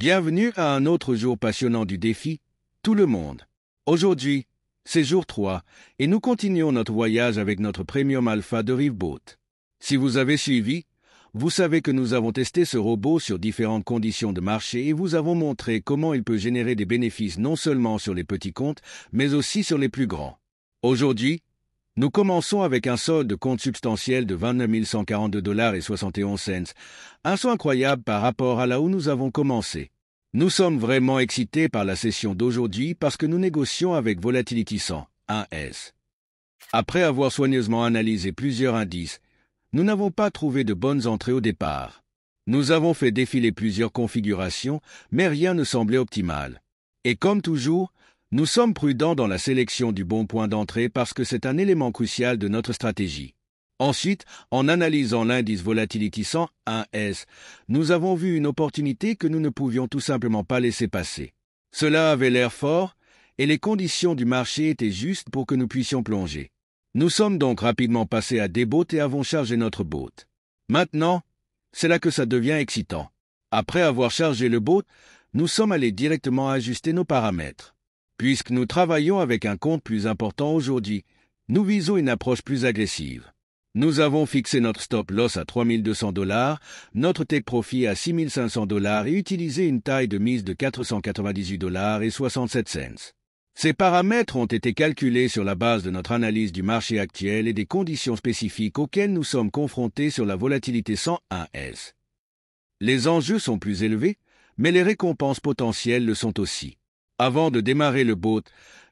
Bienvenue à un autre jour passionnant du défi, tout le monde. Aujourd'hui, c'est jour 3 et nous continuons notre voyage avec notre Premium Alpha de Riveboat. Si vous avez suivi, vous savez que nous avons testé ce robot sur différentes conditions de marché et vous avons montré comment il peut générer des bénéfices non seulement sur les petits comptes, mais aussi sur les plus grands. Aujourd'hui, nous commençons avec un solde de compte substantiel de 29 142,71 $, un saut incroyable par rapport à là où nous avons commencé. Nous sommes vraiment excités par la session d'aujourd'hui parce que nous négocions avec Volatility 100, 1S. Après avoir soigneusement analysé plusieurs indices, nous n'avons pas trouvé de bonnes entrées au départ. Nous avons fait défiler plusieurs configurations, mais rien ne semblait optimal. Et comme toujours, nous sommes prudents dans la sélection du bon point d'entrée parce que c'est un élément crucial de notre stratégie. Ensuite, en analysant l'indice Volatility 100, 1S, nous avons vu une opportunité que nous ne pouvions tout simplement pas laisser passer. Cela avait l'air fort, et les conditions du marché étaient justes pour que nous puissions plonger. Nous sommes donc rapidement passés à Deboat et avons chargé notre boat. Maintenant, c'est là que ça devient excitant. Après avoir chargé le boat, nous sommes allés directement ajuster nos paramètres. Puisque nous travaillons avec un compte plus important aujourd'hui, nous visons une approche plus agressive. Nous avons fixé notre stop-loss à 3 200 $, notre take profit à 6 500 $ et utilisé une taille de mise de 498,67 $. Ces paramètres ont été calculés sur la base de notre analyse du marché actuel et des conditions spécifiques auxquelles nous sommes confrontés sur la volatilité 101S. Les enjeux sont plus élevés, mais les récompenses potentielles le sont aussi. Avant de démarrer le boat,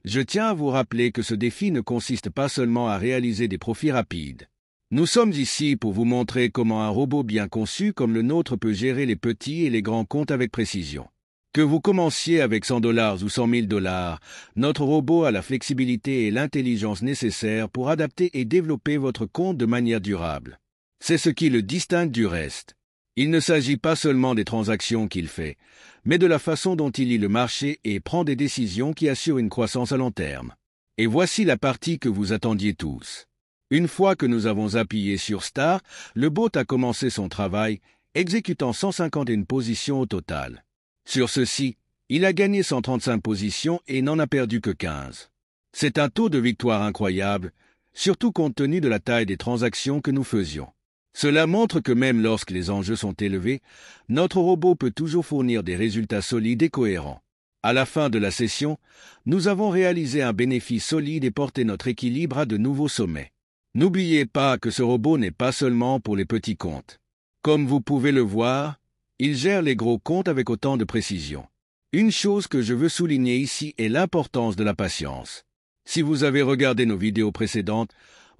je tiens à vous rappeler que ce défi ne consiste pas seulement à réaliser des profits rapides. Nous sommes ici pour vous montrer comment un robot bien conçu comme le nôtre peut gérer les petits et les grands comptes avec précision. Que vous commenciez avec 100 $ ou 100 000 $, notre robot a la flexibilité et l'intelligence nécessaires pour adapter et développer votre compte de manière durable. C'est ce qui le distingue du reste. Il ne s'agit pas seulement des transactions qu'il fait, mais de la façon dont il lit le marché et prend des décisions qui assurent une croissance à long terme. Et voici la partie que vous attendiez tous. Une fois que nous avons appuyé sur Start, le bot a commencé son travail, exécutant 151 positions au total. Sur ceci, il a gagné 135 positions et n'en a perdu que 15. C'est un taux de victoire incroyable, surtout compte tenu de la taille des transactions que nous faisions. Cela montre que même lorsque les enjeux sont élevés, notre robot peut toujours fournir des résultats solides et cohérents. À la fin de la session, nous avons réalisé un bénéfice solide et porté notre équilibre à de nouveaux sommets. N'oubliez pas que ce robot n'est pas seulement pour les petits comptes. Comme vous pouvez le voir, il gère les gros comptes avec autant de précision. Une chose que je veux souligner ici est l'importance de la patience. Si vous avez regardé nos vidéos précédentes,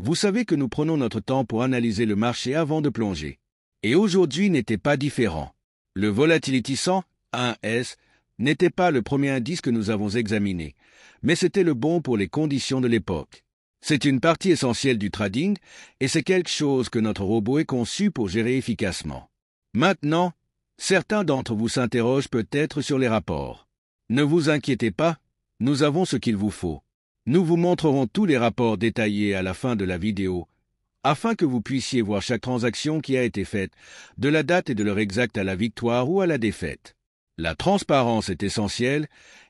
vous savez que nous prenons notre temps pour analyser le marché avant de plonger. Et aujourd'hui n'était pas différent. Le Volatility 100, 1S, n'était pas le premier indice que nous avons examiné, mais c'était le bon pour les conditions de l'époque. C'est une partie essentielle du trading, et c'est quelque chose que notre robot est conçu pour gérer efficacement. Maintenant, certains d'entre vous s'interrogent peut-être sur les rapports. Ne vous inquiétez pas, nous avons ce qu'il vous faut. Nous vous montrerons tous les rapports détaillés à la fin de la vidéo, afin que vous puissiez voir chaque transaction qui a été faite, de la date et de l'heure exacte à la victoire ou à la défaite. La transparence est essentielle,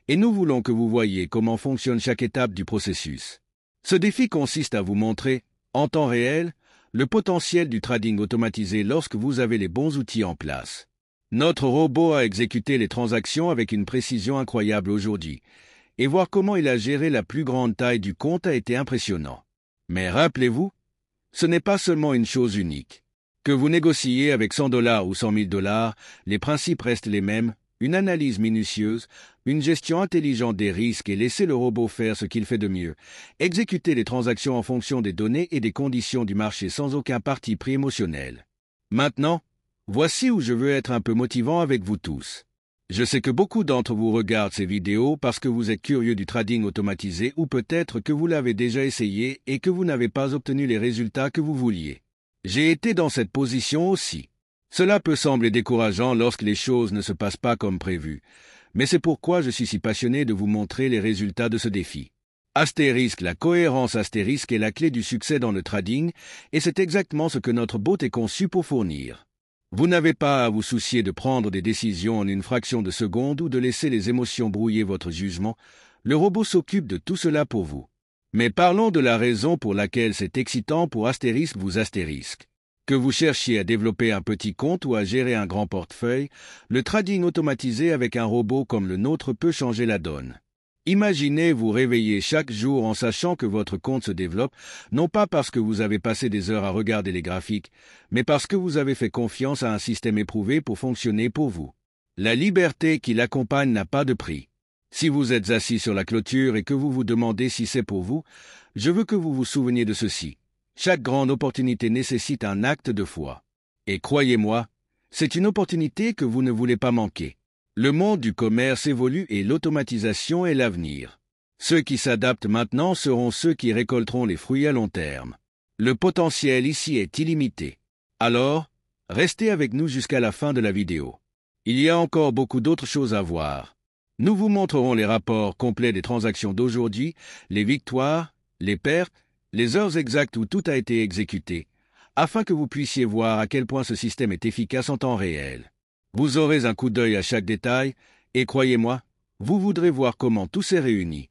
et nous voulons que vous voyiez comment fonctionne chaque étape du processus. Ce défi consiste à vous montrer, en temps réel, le potentiel du trading automatisé lorsque vous avez les bons outils en place. Notre robot a exécuté les transactions avec une précision incroyable aujourd'hui, et voir comment il a géré la plus grande taille du compte a été impressionnant. Mais rappelez-vous, ce n'est pas seulement une chose unique. Que vous négociez avec 100 $ ou 100 000 $, les principes restent les mêmes, une analyse minutieuse, une gestion intelligente des risques et laisser le robot faire ce qu'il fait de mieux, exécuter les transactions en fonction des données et des conditions du marché sans aucun parti pris émotionnel. Maintenant, voici où je veux être un peu motivant avec vous tous. Je sais que beaucoup d'entre vous regardent ces vidéos parce que vous êtes curieux du trading automatisé ou peut-être que vous l'avez déjà essayé et que vous n'avez pas obtenu les résultats que vous vouliez. J'ai été dans cette position aussi. Cela peut sembler décourageant lorsque les choses ne se passent pas comme prévu, mais c'est pourquoi je suis si passionné de vous montrer les résultats de ce défi. Astérisque, la cohérence astérisque est la clé du succès dans le trading et c'est exactement ce que notre bot est conçu pour fournir. Vous n'avez pas à vous soucier de prendre des décisions en une fraction de seconde ou de laisser les émotions brouiller votre jugement. Le robot s'occupe de tout cela pour vous. Mais parlons de la raison pour laquelle c'est excitant pour Astérisque vous Astérisque. Que vous cherchiez à développer un petit compte ou à gérer un grand portefeuille, le trading automatisé avec un robot comme le nôtre peut changer la donne. Imaginez vous réveiller chaque jour en sachant que votre compte se développe, non pas parce que vous avez passé des heures à regarder les graphiques, mais parce que vous avez fait confiance à un système éprouvé pour fonctionner pour vous. La liberté qui l'accompagne n'a pas de prix. Si vous êtes assis sur la clôture et que vous vous demandez si c'est pour vous, je veux que vous vous souveniez de ceci. Chaque grande opportunité nécessite un acte de foi. Et croyez-moi, c'est une opportunité que vous ne voulez pas manquer. Le monde du commerce évolue et l'automatisation est l'avenir. Ceux qui s'adaptent maintenant seront ceux qui récolteront les fruits à long terme. Le potentiel ici est illimité. Alors, restez avec nous jusqu'à la fin de la vidéo. Il y a encore beaucoup d'autres choses à voir. Nous vous montrerons les rapports complets des transactions d'aujourd'hui, les victoires, les pertes, les heures exactes où tout a été exécuté, afin que vous puissiez voir à quel point ce système est efficace en temps réel. Vous aurez un coup d'œil à chaque détail, et croyez-moi, vous voudrez voir comment tout s'est réuni.